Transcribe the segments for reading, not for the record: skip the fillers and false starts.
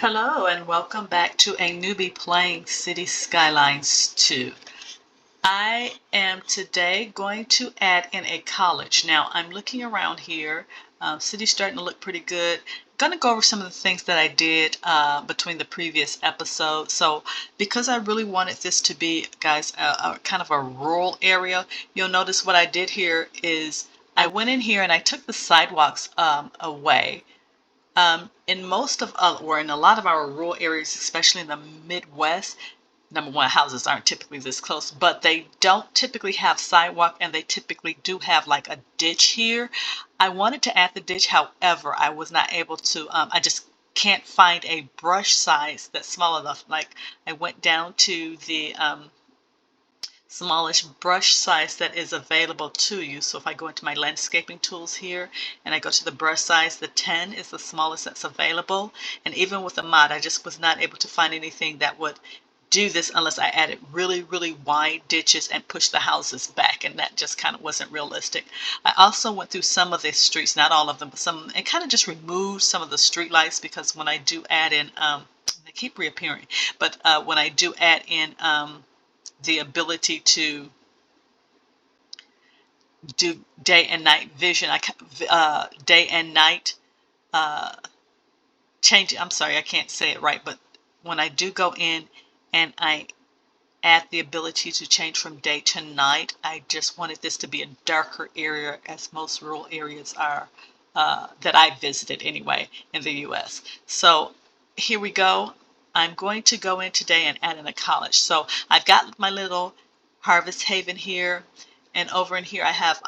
Hello and welcome back to a newbie playing Cities Skylines 2. I am today going to add in a college. Now I'm looking around here. City's starting to look pretty good. I'm going to go over some of the things that I did between the previous episodes. So because I really wanted this to be, guys, a kind of a rural area, you'll notice what I did here is I went in here and I took the sidewalks away. In most of, or in a lot of our rural areas, especially in the Midwest, number one, houses aren't typically this close, but they don't typically have sidewalk and they typically do have like a ditch here. I wanted to add the ditch, however, I was not able to, I just can't find a brush size that's small enough. Like I went down to the smallish brush size that is available to you. So if I go into my landscaping tools here and I go to the brush size, the 10 is the smallest that's available. And even with the mod, I just was not able to find anything that would do this unless I added really, really wide ditches and pushed the houses back, and that just kind of wasn't realistic. I also went through some of the streets, not all of them, but some, and kind of just removed some of the street lights, because when I do add in, they keep reappearing, but when I do add in the ability to do day and night vision, day and night change. I'm sorry, I can't say it right, but when I do go in and I add the ability to change from day to night, I just wanted this to be a darker area, as most rural areas are that I visited anyway in the US. So here we go. I'm going to go in today and add in a college. So I've got my little Harvest Haven here, and over in here I have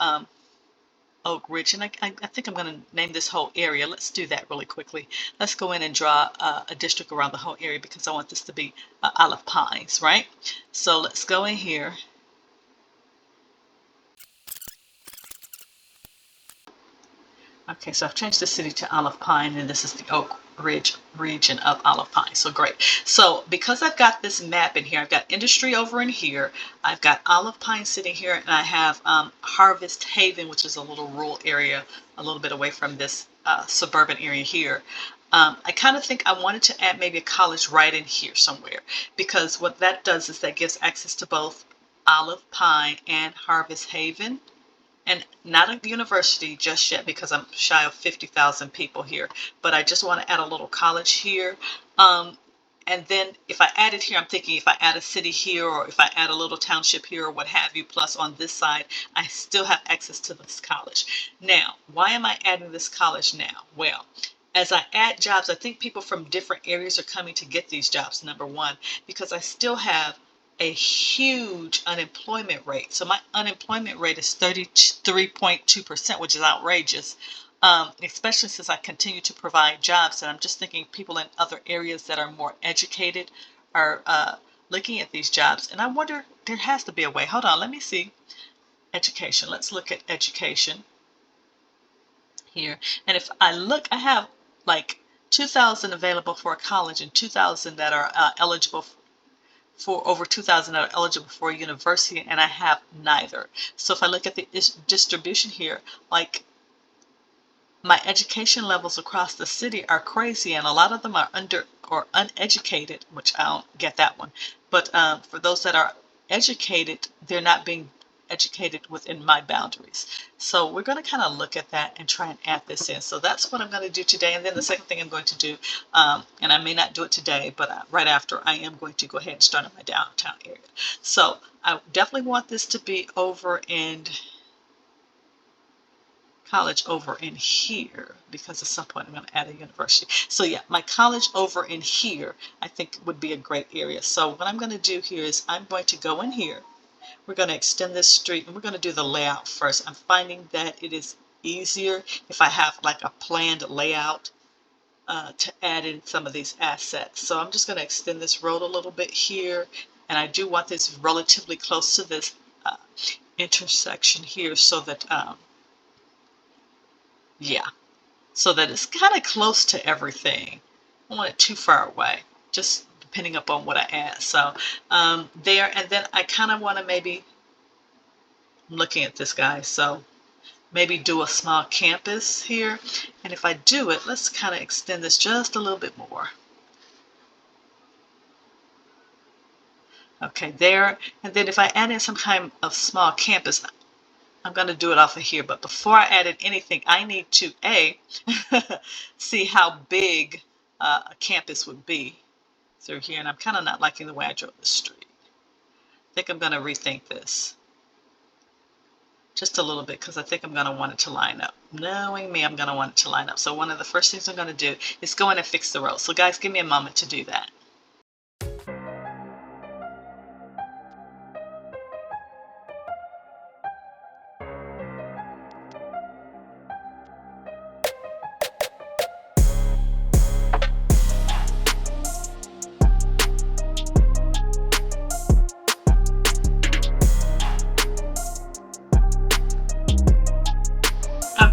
Oak Ridge, and I think I'm going to name this whole area. Let's do that really quickly. Let's go in and draw a district around the whole area because I want this to be Olive Pines, right? So let's go in here. Okay, so I've changed the city to Olive Pine, and this is the Oak Ridge region of Olive Pine. So great. So because I've got this map in here, I've got industry over in here, I've got Olive Pine sitting here, and I have Harvest Haven, which is a little rural area, a little bit away from this suburban area here. I kind of think I wanted to add maybe a college right in here somewhere, because what that does is that gives access to both Olive Pine and Harvest Haven. And not a university just yet because I'm shy of 50,000 people here, but I just want to add a little college here. And then if I add it here, I'm thinking if I add a city here, or if I add a little township here, or what have you, plus on this side, I still have access to this college. Now, why am I adding this college now? Well, as I add jobs, I think people from different areas are coming to get these jobs, number one, because I still have a huge unemployment rate. So my unemployment rate is 33.2%, which is outrageous, especially since I continue to provide jobs. And I'm just thinking people in other areas that are more educated are looking at these jobs. And I wonder, there has to be a way. Hold on, let me see. Education. Let's look at education here. And if I look, I have like 2,000 available for a college and 2,000 that are eligible for over 2,000 that are eligible for a university, and I have neither. So if I look at the distribution here, like my education levels across the city are crazy, and a lot of them are under or uneducated, which I don't get that one. But for those that are educated, they're not being educated within my boundaries. So we're going to kind of look at that and try and add this in. So that's what I'm going to do today. And then the second thing I'm going to do, and I may not do it today, but right after, I am going to go ahead and start in my downtown area. So I definitely want this to be over in college over in here, because at some point I'm going to add a university. So yeah, my college over in here I think would be a great area. So what I'm going to do here is I'm going to go in here. We're going to extend this street, and we're going to do the layout first. I'm finding that it is easier if I have like a planned layout to add in some of these assets. So I'm just going to extend this road a little bit here, and I do want this relatively close to this intersection here, so that yeah, so that it's kind of close to everything. I don't want it too far away, just depending upon what I add. So there, and then I kind of want to maybe, I'm looking at this guy, so maybe do a small campus here. And if I do it, let's kind of extend this just a little bit more. Okay, there. And then if I add in some kind of small campus, I'm going to do it off of here. But before I added anything, I need to, A, see how big a campus would be through here. And I'm kind of not liking the way I drove the street. I think I'm going to rethink this just a little bit because I think I'm going to want it to line up. Knowing me, I'm going to want it to line up. So one of the first things I'm going to do is go in and fix the road. So guys, give me a moment to do that.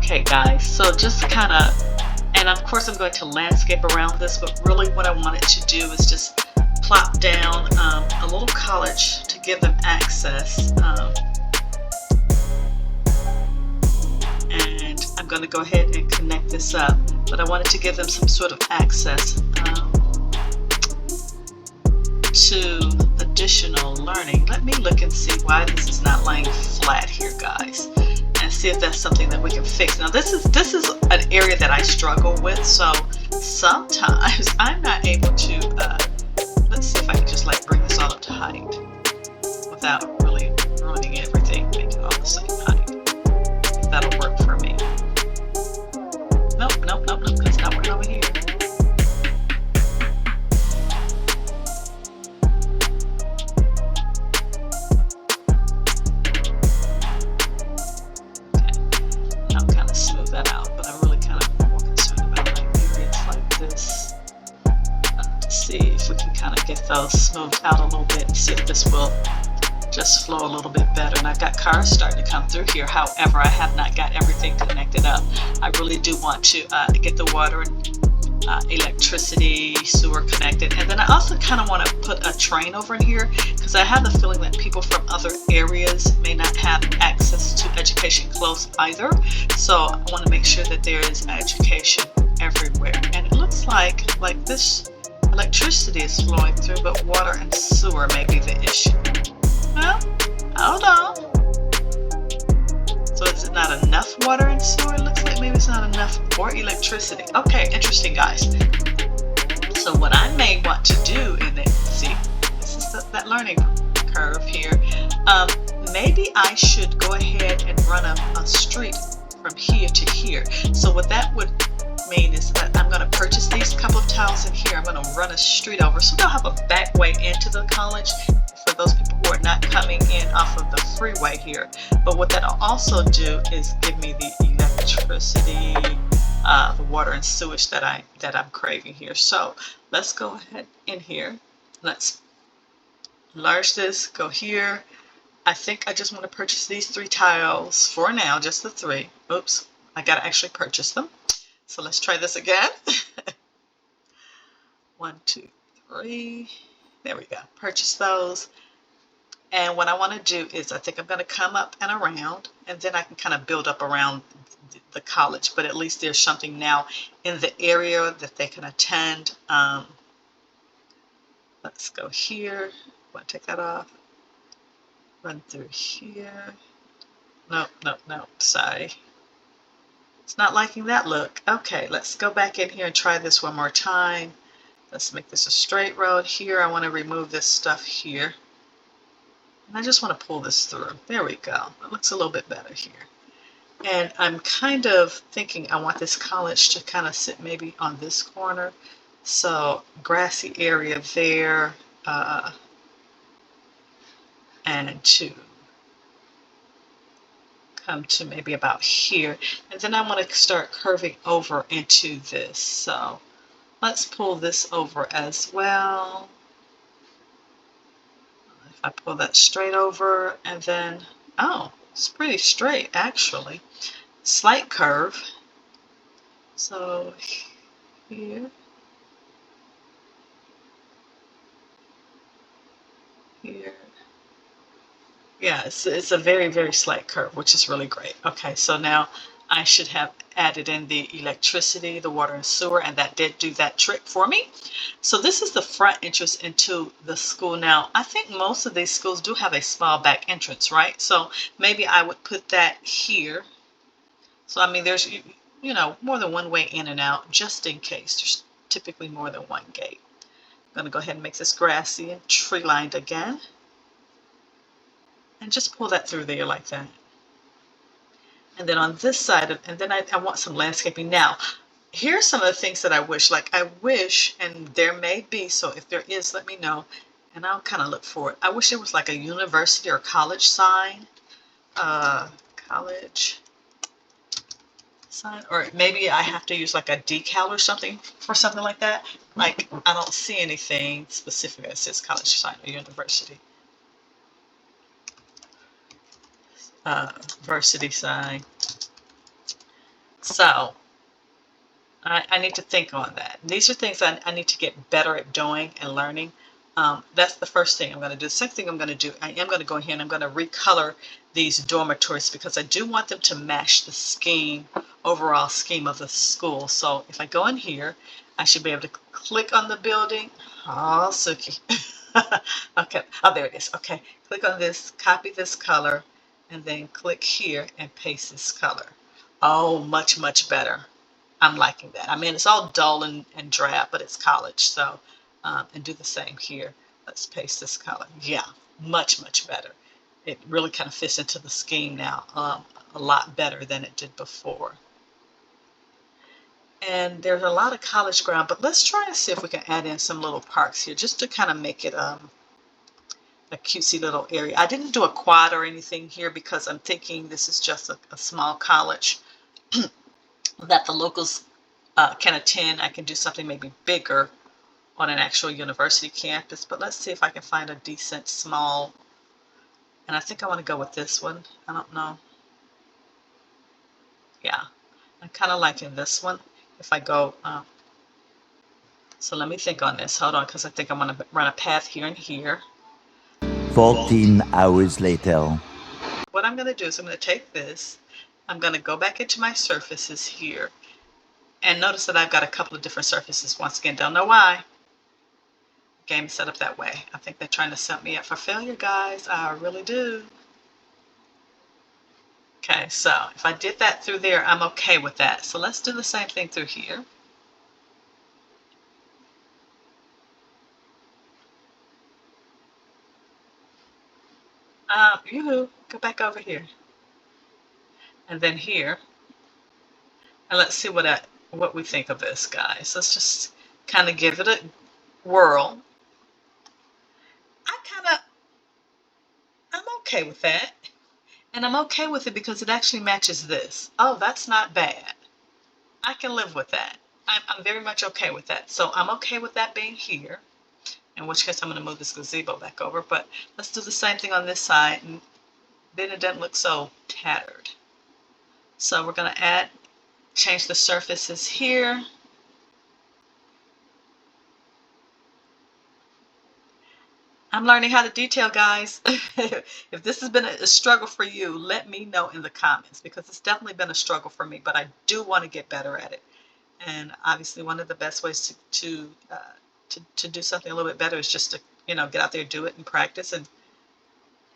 Okay guys, so just kind of, and of course I'm going to landscape around this, but really what I wanted to do is just plop down a little college to give them access. And I'm going to go ahead and connect this up, but I wanted to give them some sort of access to additional learning. Let me look and see why this is not laying flat here, guys, and see if that's something that we can fix. Now this is an area that I struggle with, so sometimes I'm not able to let's see if I can just like bring this all up to height without really ruining everything, make it all the same height. If that'll work for me. Nope, it's not working over here. That out, but I'm really kind of more concerned about like areas like this to see if we can kind of get those smoothed out a little bit and see if this will just flow a little bit better. And I've got cars starting to come through here. However, I have not got everything connected up. I really do want to get the water and electricity, sewer connected. And then I also kind of want to put a train over in here because I have the feeling that people from other areas may not have access to education close either. So I want to make sure that there is education everywhere. And it looks like this electricity is flowing through, but water and sewer may be the issue. Well, hold on. So is it not enough water and sewer? It looks like maybe it's not enough for electricity. Okay, interesting, guys. So what I may want to do in it, see, this is that learning curve here. Maybe I should go ahead and run a street from here to here. So what that would mean is that I'm going to purchase these couple of tiles in here. I'm going to run a street over, so they'll have a back way into the college for those people who are not coming in off of the freeway here. But what that'll also do is give me the electricity, the water and sewage that I'm craving here. So let's go ahead in here. Let's enlarge this, go here. I think I just want to purchase these 3 tiles for now, just the 3. Oops, I got to actually purchase them. So let's try this again. 1, 2, 3. There we go. Purchase those. And what I want to do is I think I'm going to come up and around, and then I can kind of build up around the college. But at least there's something now in the area that they can attend. Let's go here. Want to take that off. Run through here. Nope. Sorry. It's not liking that look. Okay, let's go back in here and try this one more time. Let's make this a straight road here. I want to remove this stuff here. And I just want to pull this through. There we go. It looks a little bit better here. And I'm kind of thinking I want this college to kind of sit maybe on this corner. So grassy area there. And to come to maybe about here. And then I want to start curving over into this. So let's pull this over as well. If I pull that straight over, and then, oh, it's pretty straight actually. Slight curve. So here. Here. Yeah, it's a very, very slight curve, which is really great. Okay, so now I should have added in the electricity, the water and sewer, and that did do that trick for me. So this is the front entrance into the school. Now, I think most of these schools do have a small back entrance, right? So maybe I would put that here. So, I mean, there's, more than one way in and out, just in case. There's typically more than one gate. I'm going to go ahead and make this grassy and tree lined again. And just pull that through there like that. And then on this side, and then I want some landscaping. Now, here's some of the things that I wish. Like I wish, and there may be, so if there is, let me know, and I'll kind of look for it. I wish there was like a university or college sign. College sign, or maybe I have to use like a decal or something for something like that. Like I don't see anything specific that says college sign or university. Varsity sign. So I need to think on that. These are things I need to get better at doing and learning. That's the first thing I'm going to do. The second thing I'm going to do, I am going to go in here and I'm going to recolor these dormitories because I do want them to match the scheme, overall scheme of the school. So if I go in here, I should be able to click on the building. Oh, Suki. Okay. Oh, there it is. Okay. Click on this, copy this color, and then click here and paste this color. Oh, much, much better. I'm liking that. I mean, it's all dull and drab, but it's college. So, and do the same here. Let's paste this color. Yeah, much, much better. It really kind of fits into the scheme now a lot better than it did before. And there's a lot of college ground, but let's try and see if we can add in some little parks here just to kind of make it a cutesy little area. I didn't do a quad or anything here because I'm thinking this is just a small college that the locals can attend. I can do something maybe bigger on an actual university campus, but let's see if I can find a decent small, and I think I want to go with this one. I don't know. Yeah, I'm kind of liking this one. If I go, so let me think on this. Hold on, because I think I'm going to run a path here and here. 14 hours later. What I'm going to do is I'm going to take this. I'm going to go back into my surfaces here. And notice that I've got a couple of different surfaces. Once again, don't know why. Game is set up that way. I think they're trying to set me up for failure, guys. I really do. Okay, so if I did that through there, I'm okay with that. So let's do the same thing through here. Yoo-hoo, go back over here. And then here. And let's see what we think of this, guys. Let's just kind of give it a whirl. I'm okay with that. And I'm okay with it because it actually matches this. Oh, that's not bad. I can live with that. I'm very much okay with that. So I'm okay with that being here. In which case I'm going to move this gazebo back over. But let's do the same thing on this side. And then it doesn't look so tattered. So we're going to change the surfaces here. I'm learning how to detail, guys. If this has been a struggle for you, let me know in the comments because it's definitely been a struggle for me, but I do want to get better at it. And obviously one of the best ways to do something a little bit better is just to, get out there, do it and practice and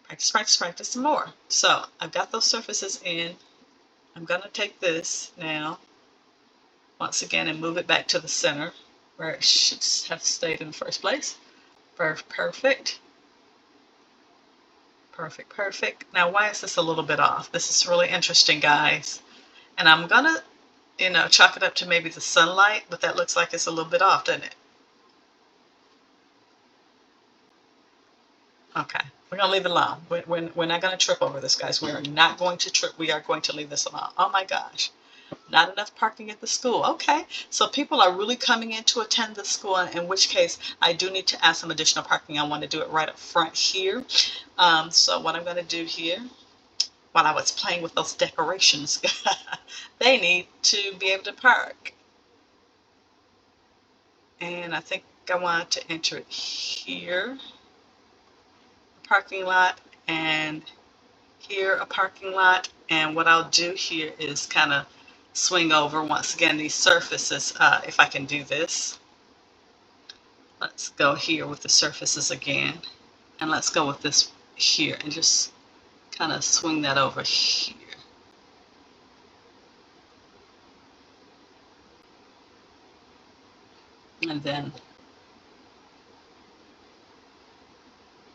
practice some more. So I've got those surfaces in. I'm going to take this now, once again, and move it back to the center where it should have stayed in the first place. Perfect. Perfect. Now, why is this a little bit off? This is really interesting, guys. And I'm going to, chalk it up to maybe the sunlight, but that looks like it's a little bit off, doesn't it? Okay, we're going to leave it alone. We're not going to trip over this, guys. We are not going to trip. We are going to leave this alone. Oh, my gosh. Not enough parking at the school. Okay, so people are really coming in to attend the school, in which case I do need to add some additional parking. I want to do it right up front here. So what I'm going to do here, while I was playing with those decorations, they need to be able to park. And I think I want to enter it here, a parking lot, and here a parking lot. And what I'll do here is kind of swing over once again these surfaces. If I can do this, let's go here with the surfaces again, and let's go with this here and just kind of swing that over here. And then,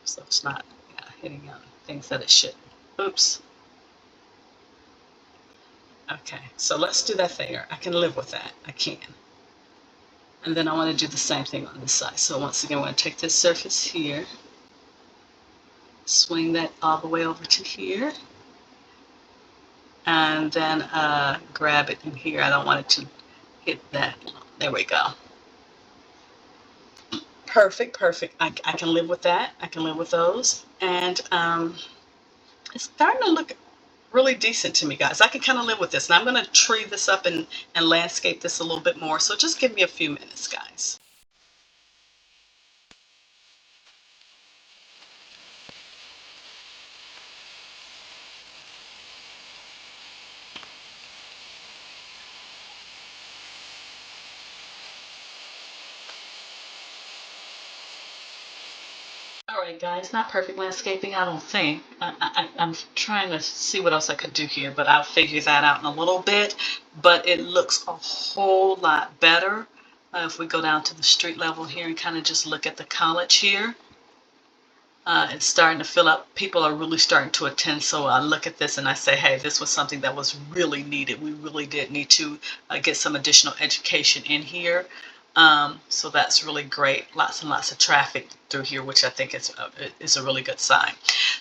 so it's not hitting on things that it shouldn't. Oops. Okay, so let's do that there. I can live with that. I can. And then I want to do the same thing on this side. So once again, we're going to take this surface here, swing that all the way over to here, and then grab it in here. I don't want it to hit that. There we go. Perfect, perfect. I can live with that. I can live with those. And it's starting to look really decent to me, guys. I can kind of live with this. And I'm going to tree this up and landscape this a little bit more. So just give me a few minutes, guys. All right, guys, not perfect landscaping, I don't think. I'm trying to see what else I could do here, but I'll figure that out in a little bit. But it looks a whole lot better if we go down to the street level here and kind of just look at the college here. It's starting to fill up. People are really starting to attend. So I look at this and I say, hey, this was something that was really needed. We really did need to get some additional education in here. So that's really great. Lots and lots of traffic through here, which I think is a really good sign.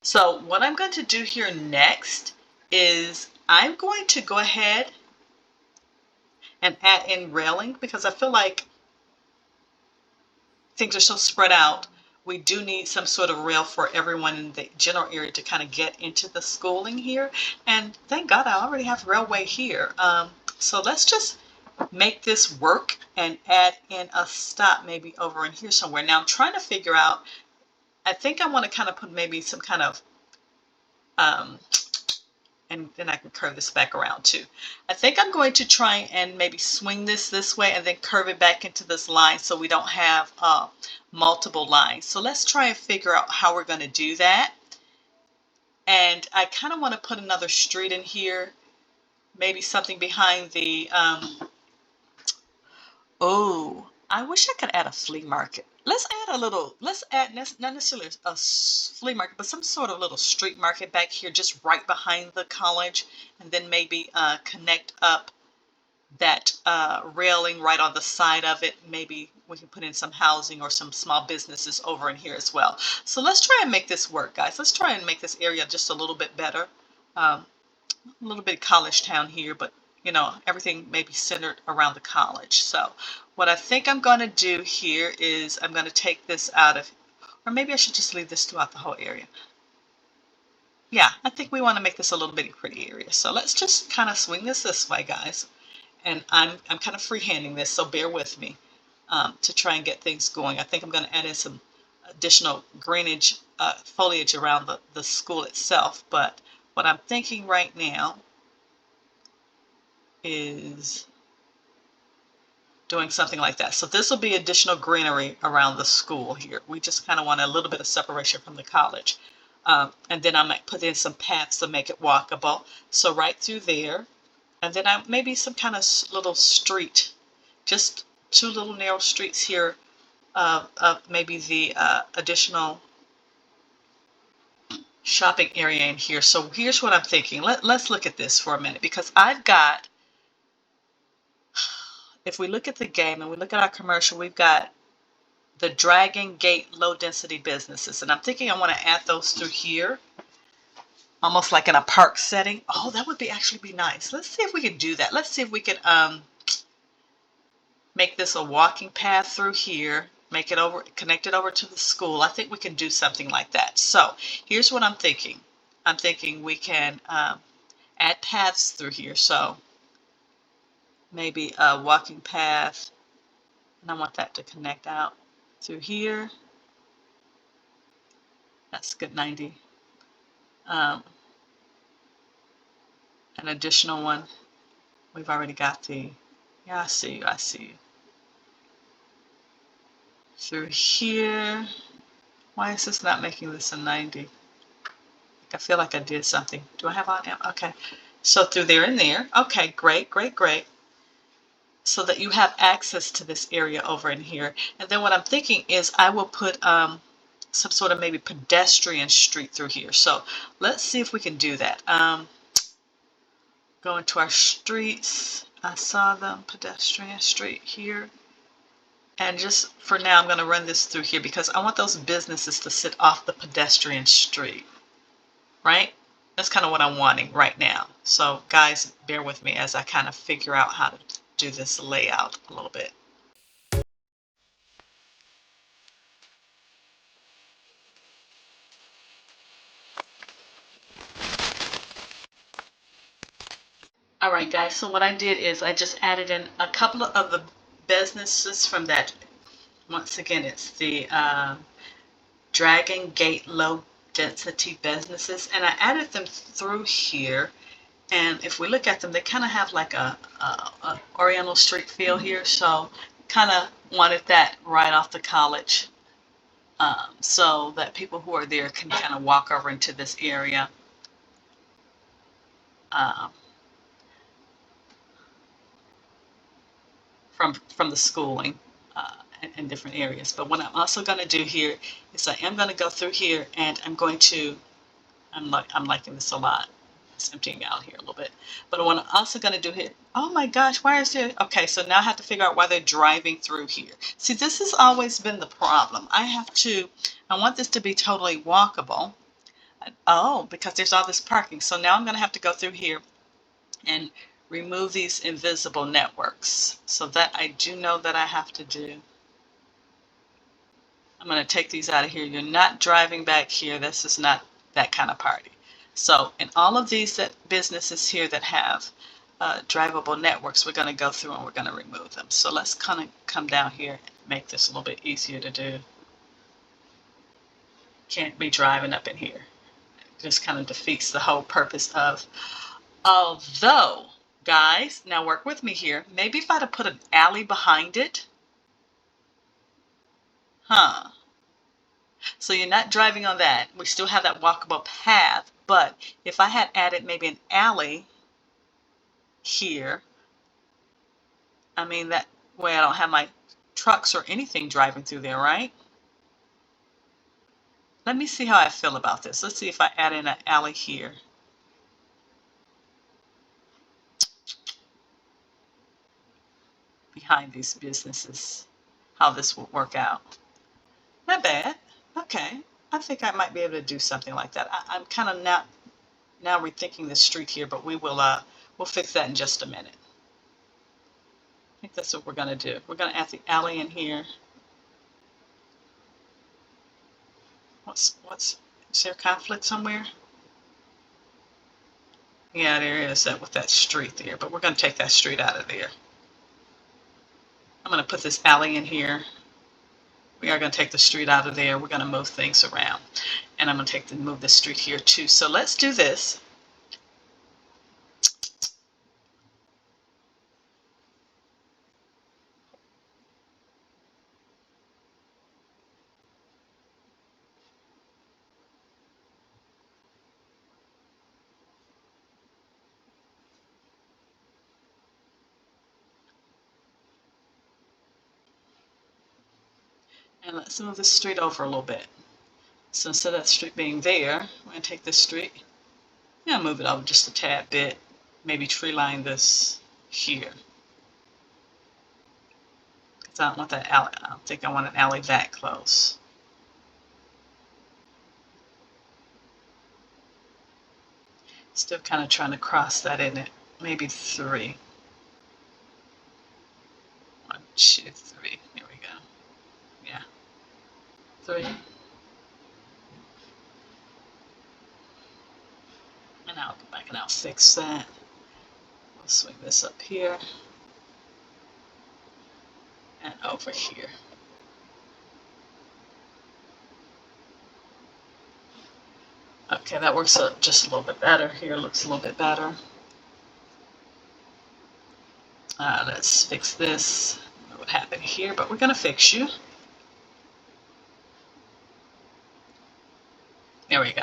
So what I'm going to do here next is I'm going to go ahead and add in railing, because I feel like things are so spread out. We do need some sort of rail for everyone in the general area to kind of get into the schooling here. And thank God I already have railway here. So let's just make this work and add in a stop maybe over in here somewhere. Now I'm trying to figure out, I think I want to kind of put maybe some kind of, and then I can curve this back around too. I think I'm going to try and maybe swing this way and then curve it back into this line so we don't have multiple lines. So let's try and figure out how we're going to do that. And I kind of want to put another street in here, maybe something behind the, oh, I wish I could add a flea market. Let's add not necessarily a flea market, but some sort of little street market back here, just right behind the college, and then maybe connect up that railing right on the side of it. Maybe we can put in some housing or some small businesses over in here as well. So let's try and make this work, guys. Let's try and make this area just a little bit better. A little bit college town here, but you know, everything may be centered around the college. So what I think I'm going to do here is I'm going to take this out of, or maybe I should just leave this throughout the whole area. Yeah, I think we want to make this a little bitty pretty area. So let's just kind of swing this way, guys. And I'm kind of freehanding this, so bear with me to try and get things going. I think I'm going to add in some additional greenage foliage around the school itself. But what I'm thinking right now is doing something like that. So this will be additional greenery around the school here. We just kind of want a little bit of separation from the college. And then I might put in some paths to make it walkable. So right through there. And then maybe some kind of little street, just two little narrow streets here of maybe the additional shopping area in here. So here's what I'm thinking. Let's look at this for a minute, because I've got, if we look at the game and we look at our commercial, we've got the Dragon Gate low density businesses. And I'm thinking I want to add those through here, almost like in a park setting. Oh, that would actually be nice. Let's see if we can do that. Let's see if we can make this a walking path through here, make it over, connect it over to the school. I think we can do something like that. So here's what I'm thinking. I'm thinking we can add paths through here. So maybe a walking path, and I want that to connect out through here. That's good, 90. An additional one We've already got the, yeah, I see you, I see you. Through here, why is this not making this a 90? I feel like I did something. Do I have on? Okay. So through there and there. Okay, great, great, great. So that you have access to this area over in here. And then what I'm thinking is I will put some sort of maybe pedestrian street through here. So let's see if we can do that. Go into our streets. I saw them, pedestrian street here. And just for now, I'm going to run this through here because I want those businesses to sit off the pedestrian street, right? That's kind of what I'm wanting right now. So guys, bear with me as I kind of figure out how to do this layout a little bit. All right, guys, so what I did is I just added in a couple of the businesses from that. Once again, it's the Dragon Gate low density businesses, and I added them through here. And if we look at them, they kind of have like a Oriental street feel here. So kind of wanted that right off the college, so that people who are there can kind of walk over into this area. Um, from the schooling in different areas. But what I'm also going to do here is I am going to go through here and I'm going to, I'm liking this a lot. It's emptying out here a little bit. But what I'm also going to do here, oh my gosh, why is there, okay, so now I have to figure out why they're driving through here. See, this has always been the problem. I want this to be totally walkable. Oh, because there's all this parking. So now I'm going to have to go through here and remove these invisible networks. So that I do know that I have to do. I'm going to take these out of here. You're not driving back here. This is not that kind of party. So in all of these businesses here that have drivable networks, we're going to go through and we're going to remove them. So let's kind of come down here and make this a little bit easier to do. Can't be driving up in here. It just kind of defeats the whole purpose of, although, guys, now work with me here. Maybe if I'd have put an alley behind it. Huh. So you're not driving on that. We still have that walkable path. But if I had added maybe an alley here, I mean, that way I don't have my trucks or anything driving through there, right? Let me see how I feel about this. Let's see if I add in an alley here. Behind these businesses, how this would work out. Not bad. Okay. I think I might be able to do something like that. I'm kind of now rethinking the street here, but we'll fix that in just a minute. I think that's what we're going to do. We're going to add the alley in here. Is there conflict somewhere? Yeah, there is that with that street there, but we're going to take that street out of there. I'm going to put this alley in here. We are going to take the street out of there. We're going to move things around. And I'm going to move this street here too. So let's do this. And let's move this street over a little bit. So instead of that street being there, we're going to take this street. Yeah, move it over just a tad bit. Maybe tree line this here. Because I don't want that alley. I don't think I want an alley that close. Still kind of trying to cross that in it. Maybe 3. 1, 2, 3. Here we go. Yeah. 3. And I'll go back and I'll fix that. We'll swing this up here. And over here. Okay, that works out just a little bit better. Here looks a little bit better. Let's fix this. I don't know what happened here, but we're going to fix you. There we go.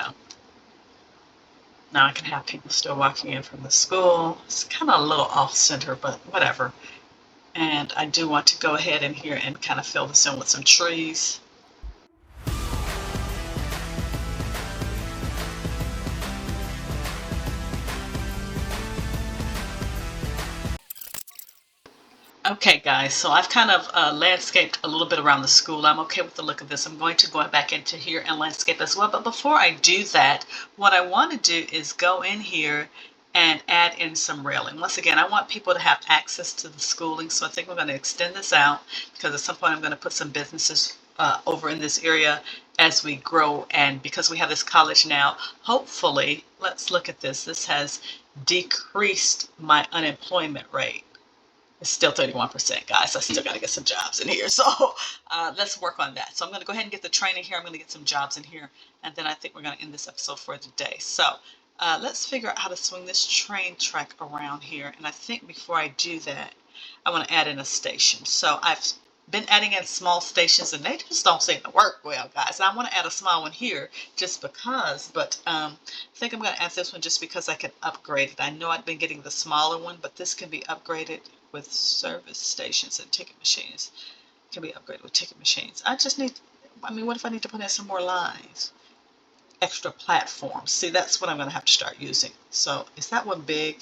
Now I can have people still walking in from the school. It's kind of a little off center, but whatever. And I do want to go ahead in here and kind of fill this in with some trees. Okay, guys, so I've kind of landscaped a little bit around the school. I'm okay with the look of this. I'm going to go back into here and landscape as well. But before I do that, what I want to do is go in here and add in some railing. Once again, I want people to have access to the schooling, so I think we're going to extend this out because at some point I'm going to put some businesses over in this area as we grow. And because we have this college now, hopefully, let's look at this. This has decreased my unemployment rate. It's still 31%, guys. I still got to get some jobs in here. So let's work on that. So I'm going to go ahead and get the training here. I'm going to get some jobs in here. And then I think we're going to end this episode for today. So let's figure out how to swing this train track around here. And I think before I do that, I want to add in a station. So I've been adding in small stations, and they just don't seem to work well, guys. I want to add a small one here just because, but I think I'm going to add this one just because I can upgrade it. I know I've been getting the smaller one, but this can be upgraded with service stations and ticket machines. It can be upgraded with ticket machines. I just need, I mean, what if I need to put in some more lines? Extra platforms. See, that's what I'm going to have to start using. So is that one big?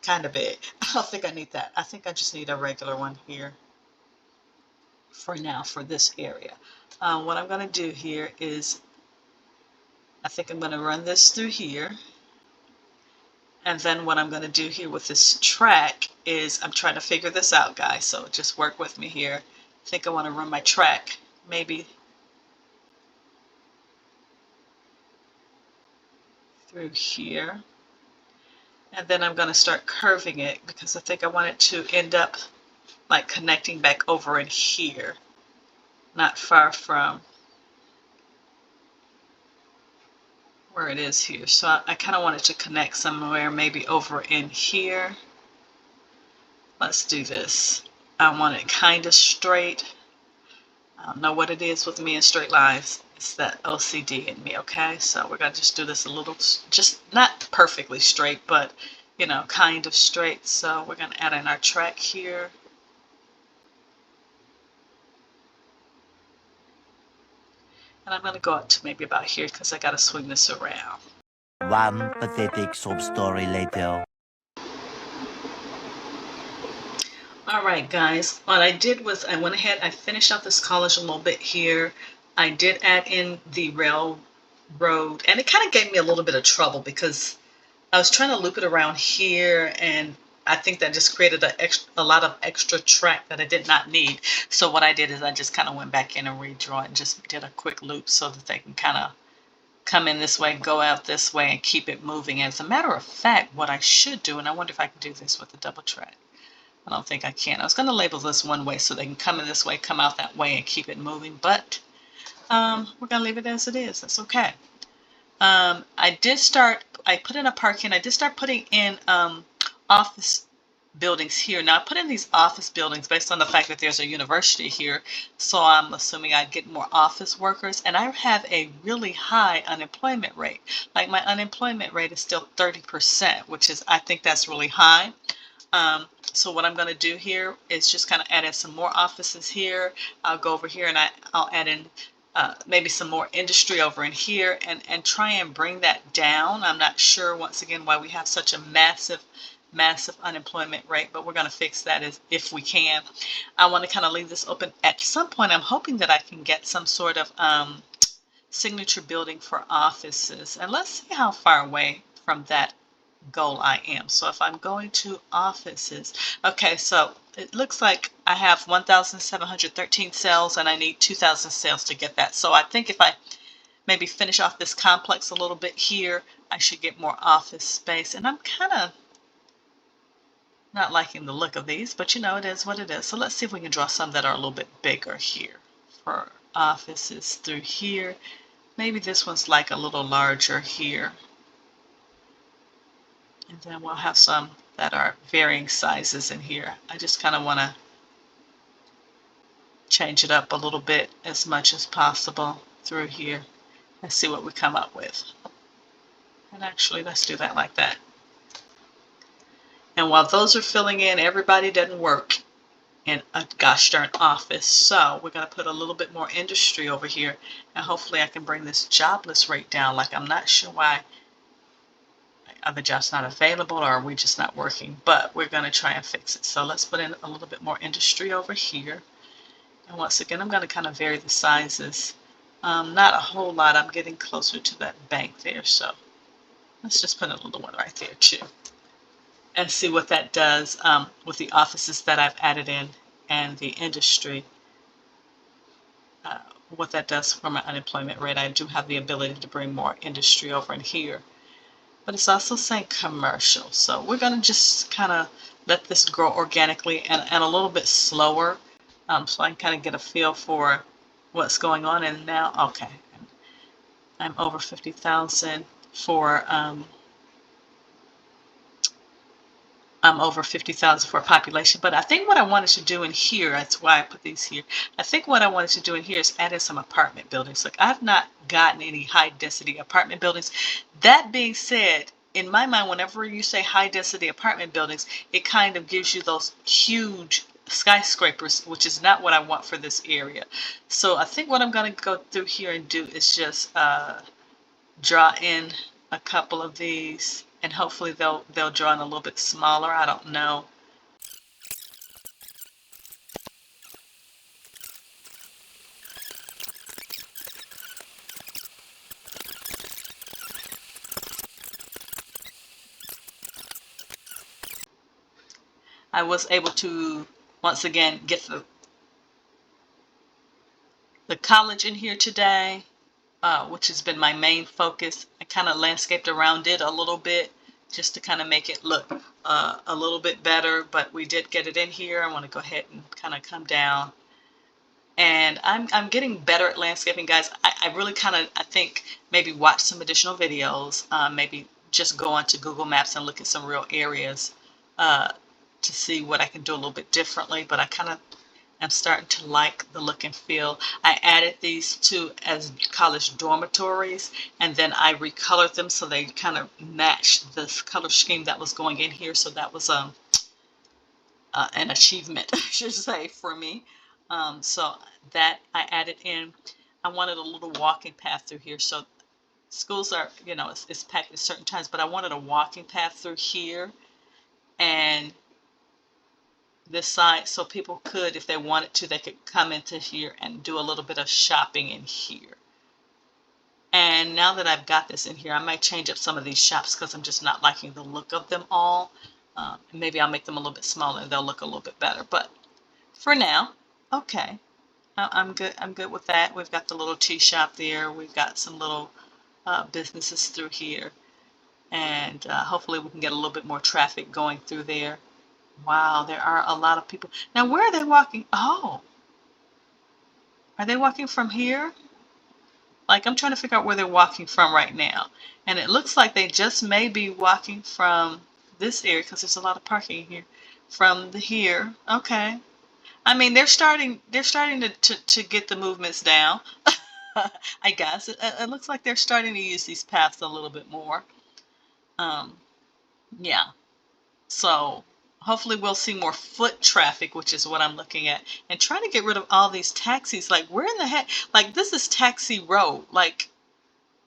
Kind of big. I don't think I need that. I think I just need a regular one here for now for this area. What I'm going to do here is I think I'm going to run this through here. And then what I'm going to do here with this track is I'm trying to figure this out, guys. So just work with me here. I think I want to run my track maybe through here. And then I'm going to start curving it because I think I want it to end up like connecting back over in here. Not far from where it is here. So I kind of want it to connect somewhere maybe over in here. Let's do this. I want it kind of straight. I don't know what it is with me in straight lines. It's that OCD in me, okay? So we're going to just do this a little, just not perfectly straight, but, you know, kind of straight. So we're going to add in our track here. And I'm going to go up to maybe about here because I got to swing this around. One pathetic sob story later. All right, guys, what I did was I went ahead, I finished out this college a little bit here. I did add in the railroad, and it kind of gave me a little bit of trouble because I was trying to loop it around here, and I think that just created a lot of extra track that I did not need. So what I did is I just kind of went back in and redraw it and just did a quick loop so that they can kind of come in this way, go out this way, and keep it moving. As a matter of fact, what I should do, and I wonder if I can do this with the double track. I don't think I can. I was going to label this one way so they can come in this way, come out that way, and keep it moving. But we're going to leave it as it is. That's okay. I put in a parking. I did start putting in office buildings here. Now, I put in these office buildings based on the fact that there's a university here. So I'm assuming I'd get more office workers. And I have a really high unemployment rate. Like my unemployment rate is still 30%, which is, I think that's really high. So what I'm going to do here is just kind of add in some more offices here. I'll go over here and I'll add in maybe some more industry over in here and try and bring that down. I'm not sure, once again, why we have such a massive unemployment rate, but we're going to fix that if we can. I want to kind of leave this open. At some point, I'm hoping that I can get some sort of signature building for offices. And let's see how far away from that goal I am. So if I'm going to offices, okay, so it looks like I have 1,713 cells and I need 2,000 cells to get that. So I think if I maybe finish off this complex a little bit here, I should get more office space. And I'm kind of not liking the look of these, but you know, it is what it is. So let's see if we can draw some that are a little bit bigger here for offices through here. Maybe this one's like a little larger here. And then we'll have some that are varying sizes in here. I just kind of want to change it up a little bit as much as possible through here and see what we come up with. And actually, let's do that like that. And while those are filling in, everybody doesn't work in a gosh darn office. So we're going to put a little bit more industry over here. And hopefully I can bring this jobless rate down. Like, I'm not sure why other jobs not available, or are we just not working? But we're going to try and fix it. So let's put in a little bit more industry over here. And once again, I'm going to kind of vary the sizes. Not a whole lot. I'm getting closer to that bank there. So let's just put a little one right there too. And see what that does with the offices that I've added in and the industry, what that does for my unemployment rate. I do have the ability to bring more industry over in here, but it's also saying commercial. So we're going to just kind of let this grow organically and a little bit slower, so I can kind of get a feel for what's going on. And now, okay, I'm over 50,000 for I'm over 50,000 for a population. But I think what I wanted to do in here, that's why I put these here. I think what I wanted to do in here is add in some apartment buildings. Like, I've not gotten any high density apartment buildings. That being said, in my mind, whenever you say high density apartment buildings, it kind of gives you those huge skyscrapers, which is not what I want for this area. So I think what I'm going to go through here and do is just draw in a couple of these, and hopefully they'll draw in a little bit smaller. I don't know. I was able to once again get the college in here today, which has been my main focus. I kind of landscaped around it a little bit just to kind of make it look a little bit better, but we did get it in here. I want to go ahead and kind of come down. And I'm getting better at landscaping, guys. I really kind of, I think, maybe watch some additional videos, maybe just go onto Google Maps and look at some real areas to see what I can do a little bit differently. But I kind of am starting to like the look and feel. I added these two as college dormitories, and then I recolored them so they kind of matched this color scheme that was going in here. So that was an achievement, I should say, for me. So that I added in. I wanted a little walking path through here. So schools are, it's packed at certain times, but I wanted a walking path through here and this side, so people could, if they wanted to, they could come into here and do a little bit of shopping in here. And now that I've got this in here, I might change up some of these shops because I'm just not liking the look of them all. Maybe I'll make them a little bit smaller and they'll look a little bit better. But for now, okay, I'm good. I'm good with that. We've got the little tea shop there. We've got some little businesses through here. And hopefully we can get a little bit more traffic going through there. Wow, there are a lot of people. Now, where are they walking? Oh, are they walking from here? Like, I'm trying to figure out where they're walking from right now. And it looks like they just may be walking from this area because there's a lot of parking here. From here. Okay. I mean, they're starting to get the movements down. I guess. It looks like they're starting to use these paths a little bit more. Yeah. So hopefully we'll see more foot traffic, which is what I'm looking at, and trying to get rid of all these taxis. Like, where in the heck? Like, this is Taxi Road. Like,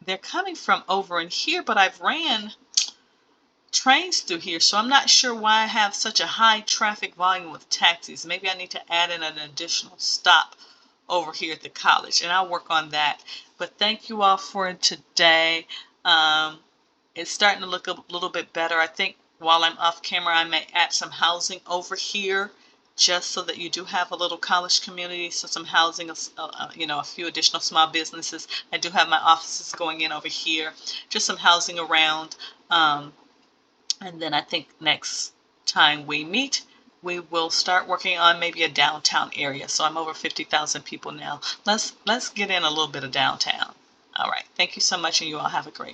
they're coming from over in here, but I've ran trains through here, so I'm not sure why I have such a high traffic volume with taxis. Maybe I need to add in an additional stop over here at the college, and I'll work on that. But thank you all for today. It's starting to look a little bit better. I think while I'm off camera, I may add some housing over here just so that you do have a little college community. So some housing, a few additional small businesses. I do have my offices going in over here, just some housing around. And then I think next time we meet, we will start working on maybe a downtown area. So I'm over 50,000 people now. Let's get in a little bit of downtown. All right. Thank you so much, and you all have a great day.